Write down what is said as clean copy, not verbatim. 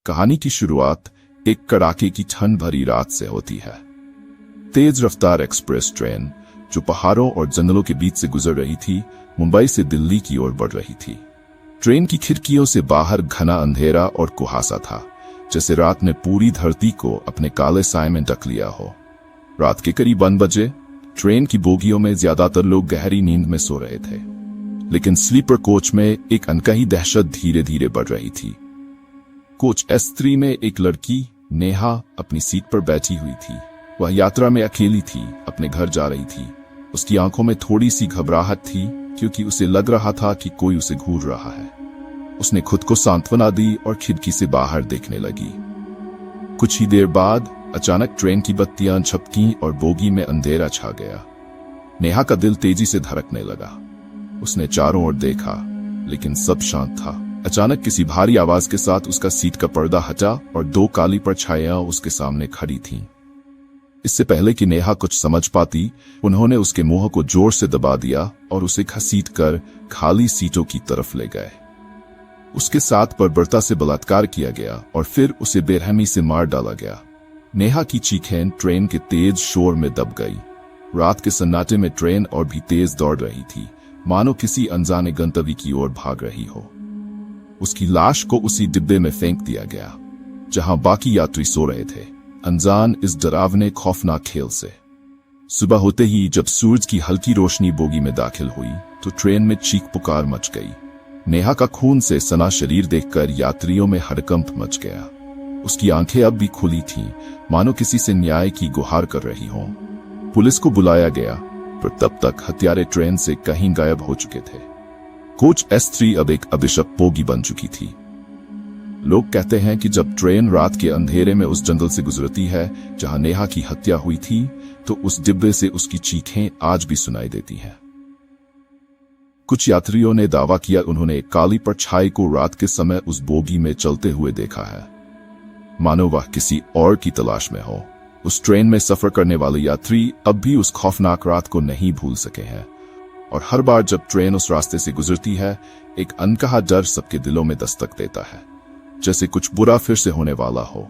कहानी की शुरुआत एक कड़ाके की ठंड भरी रात से होती है। तेज रफ्तार एक्सप्रेस ट्रेन जो पहाड़ों और जंगलों के बीच से गुजर रही थी, मुंबई से दिल्ली की ओर बढ़ रही थी। ट्रेन की खिड़कियों से बाहर घना अंधेरा और कुहासा था, जैसे रात ने पूरी धरती को अपने काले साए में ढक लिया हो। रात के करीब 1 बजे ट्रेन की बोगियों में ज्यादातर लोग गहरी नींद में सो रहे थे, लेकिन स्लीपर कोच में एक अनकही दहशत धीरे धीरे बढ़ रही थी। कोच S3 में एक लड़की नेहा अपनी सीट पर बैठी हुई थी। वह यात्रा में अकेली थी, अपने घर जा रही थी। उसकी आंखों में थोड़ी सी घबराहट थी, क्योंकि उसे लग रहा था कि कोई उसे घूर रहा है। उसने खुद को सांत्वना दी और खिड़की से बाहर देखने लगी। कुछ ही देर बाद अचानक ट्रेन की बत्तियां झपकीं और बोगी में अंधेरा छा गया। नेहा का दिल तेजी से धड़कने लगा। उसने चारों ओर देखा, लेकिन सब शांत था। अचानक किसी भारी आवाज के साथ उसका सीट का पर्दा हटा और 2 काली परछाइयां उसके सामने खड़ी थीं। इससे पहले कि नेहा कुछ समझ पाती, उन्होंने उसके मुंह को जोर से दबा दिया और उसे घसीटकर खाली सीटों की तरफ ले गए। उसके साथ बर्बरता से बलात्कार किया गया और फिर उसे बेरहमी से मार डाला गया। नेहा की चीखें ट्रेन के तेज शोर में दब गई। रात के सन्नाटे में ट्रेन और भी तेज दौड़ रही थी, मानो किसी अनजाने गंतव्य की ओर भाग रही हो। उसकी लाश को उसी डिब्बे में फेंक दिया गया, जहां बाकी यात्री सो रहे थे, अनजान इस डरावने खौफनाक खेल से। सुबह होते ही जब सूरज की हल्की रोशनी बोगी में दाखिल हुई, तो ट्रेन में चीख पुकार मच गई। नेहा का खून से सना शरीर देखकर यात्रियों में हड़कंप मच गया। उसकी आंखें अब भी खुली थीं, मानो किसी से न्याय की गुहार कर रही हों। पुलिस को बुलाया गया, पर तब तक हत्यारे ट्रेन से कहीं गायब हो चुके थे। कोच S3 अब एक अभिशप्त बोगी बन चुकी थी। लोग कहते हैं कि जब ट्रेन रात के अंधेरे में उस जंगल से गुजरती है जहां नेहा की हत्या हुई थी, तो उस डिब्बे से उसकी चीखें आज भी सुनाई देती हैं। कुछ यात्रियों ने दावा किया उन्होंने एक काली परछाई को रात के समय उस बोगी में चलते हुए देखा है, मानो वह किसी और की तलाश में हो। उस ट्रेन में सफर करने वाले यात्री अब भी उस खौफनाक रात को नहीं भूल सके हैं, और हर बार जब ट्रेन उस रास्ते से गुजरती है, एक अनकहा डर सबके दिलों में दस्तक देता है, जैसे कुछ बुरा फिर से होने वाला हो।